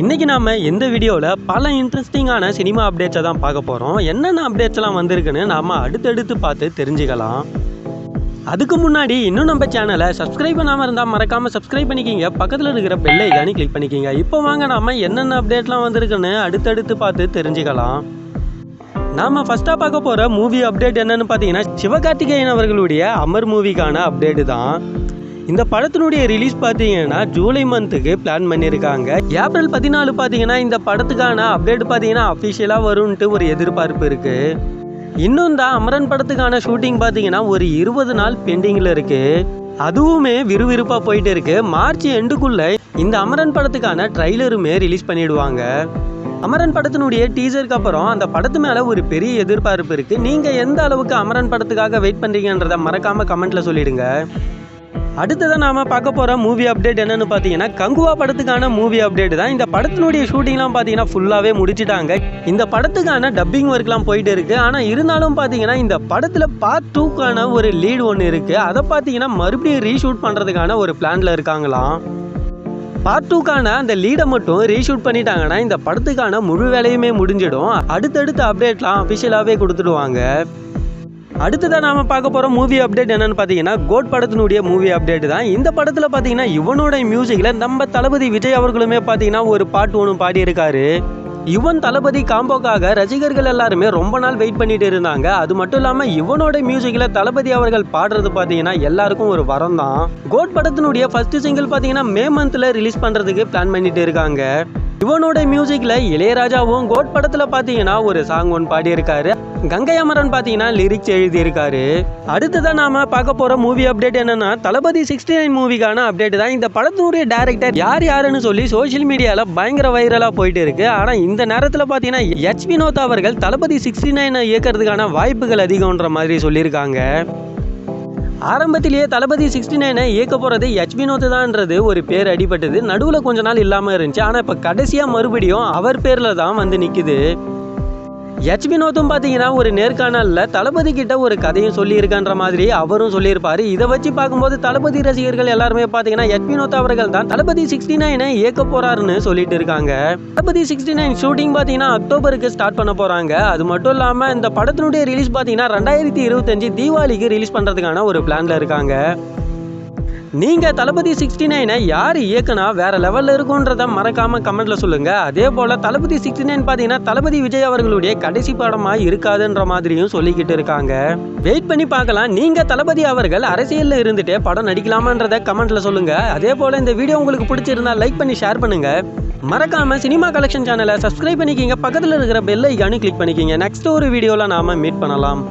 இன்றைக்கி நாம் இந்த வீடியோவில் பல இன்ட்ரெஸ்டிங்கான சினிமா அப்டேட்ஸை தான் பார்க்க போகிறோம். என்னென்ன அப்டேட்ஸ்லாம் வந்திருக்குன்னு நாம் அடுத்தடுத்து பார்த்து தெரிஞ்சுக்கலாம். அதுக்கு முன்னாடி இன்னும் நம்ம சேனலை சப்ஸ்கிரைப் பண்ணாமல் இருந்தால் மறக்காமல் சப்ஸ்கிரைப் பண்ணிக்கிங்க. பக்கத்தில் இருக்கிற பெல் ஐகானை கிளிக் பண்ணிக்கிங்க. இப்போ வாங்க நாம் என்னென்ன அப்டேட்லாம் வந்திருக்குன்னு அடுத்தடுத்து பார்த்து தெரிஞ்சுக்கலாம். நாம் ஃபஸ்ட்டாக பார்க்க போகிற மூவி அப்டேட் என்னென்னு பார்த்தீங்கன்னா, சிவகார்த்திகேயன் அவர்களுடைய அமர் மூவிக்கான அப்டேட்டு தான். இந்த படத்தினுடைய ரிலீஸ் பார்த்தீங்கன்னா ஜூலை மந்த்துக்கு பிளான் பண்ணியிருக்காங்க. ஏப்ரல் 14 பார்த்தீங்கன்னா இந்த படத்துக்கான அப்டேட் பார்த்தீங்கன்னா அஃபிஷியலாக வரும்ன்ட்டு ஒரு எதிர்பார்ப்பு இருக்குது. இன்னும் தான் அமரன் படத்துக்கான ஷூட்டிங் பார்த்தீங்கன்னா ஒரு 20 நாள் பெண்டிங்கில் இருக்குது. அதுவுமே விறுவிறுப்பாக போயிட்டு இருக்குது. மார்ச் எண்டுக்குள்ளே இந்த அமரன் படத்துக்கான ட்ரைலருமே ரிலீஸ் பண்ணிவிடுவாங்க. அமரன் படத்தினுடைய டீசருக்கு அப்புறம் அந்த படத்து மேலே ஒரு பெரிய எதிர்பார்ப்பு இருக்குது. நீங்கள் எந்த அளவுக்கு அமரன் படத்துக்காக வெயிட் பண்ணுறீங்கன்றதை மறக்காமல் கமெண்ட்டில் சொல்லிடுங்க. அடுத்ததான் நாம் பார்க்க போகிற மூவி அப்டேட் என்னென்னு பார்த்தீங்கன்னா, கங்குவா படத்துக்கான மூவி அப்டேட் தான். இந்த படத்தினுடைய ஷூட்டிங்லாம் பார்த்தீங்கன்னா ஃபுல்லாகவே முடிச்சிட்டாங்க. இந்த படத்துக்கான டப்பிங் ஒர்க்லாம் போயிட்டு இருக்குது. ஆனால் இருந்தாலும் பார்த்தீங்கன்னா இந்த படத்தில் பார்ட் 2க்கான ஒரு லீடு ஒன்று இருக்குது. அதை பார்த்தீங்கன்னா மறுபடியும் ரீஷூட் பண்ணுறதுக்கான ஒரு பிளானில் இருக்காங்களாம். பார்ட் 2க்கான அந்த லீடை மட்டும் ரீஷூட் பண்ணிட்டாங்கன்னா இந்த படத்துக்கான முழு வேலையுமே முடிஞ்சிடும். அடுத்தடுத்த அப்டேட்லாம் அஃபிஷியலாகவே கொடுத்துடுவாங்க. அடுத்ததான் நாம் பார்க்க போகிற மூவி அப்டேட் என்னென்னு பார்த்தீங்கன்னா, கோட் படத்தினுடைய மூவி அப்டேட் தான். இந்த படத்தில் பார்த்தீங்கன்னா இவனோட மியூசிக்கில் நம்ம தளபதி விஜய் அவர்களுமே பார்த்தீங்கன்னா ஒரு பாட்டு ஒன்று பாடியிருக்காரு. யுவன் தளபதி காம்போக்காக ரசிகர்கள் எல்லாருமே ரொம்ப நாள் வெயிட் பண்ணிட்டு இருந்தாங்க. அது மட்டும் இல்லாமல் இவனோட மியூசிக்கில் தளபதி அவர்கள் பாடுறது பார்த்தீங்கன்னா எல்லாருக்கும் ஒரு வரம் தான். கோட் படத்தினுடைய ஃபர்ஸ்ட் சிங்கிள் பார்த்தீங்கன்னா மே மந்தில் ரிலீஸ் பண்ணுறதுக்கு பிளான் பண்ணிட்டு இருக்காங்க. இவனோட மியூசிக்கில் இளையராஜாவும் கோட் படத்தில் பார்த்தீங்கன்னா ஒரு சாங் ஒன்று பாடியிருக்காரு. கங்கை அமரன் பார்த்தீங்கன்னா லிரிக்ஸ் எழுதியிருக்காரு. அடுத்ததான் நாம பார்க்க போகிற மூவி அப்டேட் என்னன்னா, தளபதி 69 மூவிக்கான அப்டேட் தான். இந்த படத்தினுடைய டைரக்டர் யாருன்னு சொல்லி சோஷியல் மீடியாவில் பயங்கர வைரலாக போயிட்டு இருக்கு. ஆனால் இந்த நேரத்தில் பார்த்தீங்கன்னா எச் வினோத் அவர்கள் தளபதி 69 இயக்கிறதுக்கான வாய்ப்புகள் அதிகம்ன்ற மாதிரி சொல்லியிருக்காங்க. ஆரம்பத்திலேயே தளபதி 69 இயக்க போகிறது எச் வினோத் தான்ன்றது ஒரு பேர் அடிபட்டது. நடுவில் கொஞ்ச நாள் இல்லாமல் இருந்துச்சு. ஆனால் இப்போ கடைசியாக மறுபடியும் அவர் பேரில் தான் வந்து நிற்குது. எச் வினோத்தும் பார்த்தீங்கன்னா ஒரு நேர்காணலில் தளபதி கிட்ட ஒரு கதையும் சொல்லியிருக்கான்ற மாதிரி அவரும் சொல்லியிருப்பாரு. இதை வச்சு பார்க்கும்போது தளபதி ரசிகர்கள் எல்லாருமே பார்த்தீங்கன்னா எச் வினோத் அவர்கள் தான் தளபதி 69 இயக்க போறாருன்னு சொல்லிட்டு இருக்காங்க. தளபதி 69 ஷூட்டிங் பார்த்தீங்கன்னா அக்டோபருக்கு ஸ்டார்ட் பண்ண போறாங்க. அது மட்டும் இல்லாமல் இந்த படத்தினுடைய ரிலீஸ் பார்த்தீங்கன்னா 2025 தீபாவளிக்கு ரிலீஸ் பண்ணுறதுக்கான ஒரு பிளான்ல இருக்காங்க. நீங்கள் தளபதி 69 யார் இயக்குனா வேறு லெவலில் இருக்குன்றத மறக்காமல் கமெண்ட்டில் சொல்லுங்கள். அதே போல் தளபதி 69 பார்த்தீங்கன்னா தளபதி விஜய் அவர்களுடைய கடைசி படமாக இருக்காதுன்ற மாதிரியும் சொல்லிக்கிட்டு இருக்காங்க. வெயிட் பண்ணி பார்க்கலாம். நீங்கள் தளபதி அவர்கள் அரசியலில் இருந்துகிட்டே படம் நடிக்கலாமான்றதை கமெண்ட்டில் சொல்லுங்கள். அதே போல் இந்த வீடியோ உங்களுக்கு பிடிச்சிருந்தா லைக் பண்ணி ஷேர் பண்ணுங்கள். மறக்காமல் சினிமா கலெக்ஷன் சேனலை சப்ஸ்கிரைப் பண்ணிக்கிங்க. பக்கத்தில் இருக்கிற பெல் ஐகானை கிளிக் பண்ணிக்கிங்க. நெக்ஸ்ட் ஒரு வீடியோவில் நாம் மீட் பண்ணலாம்.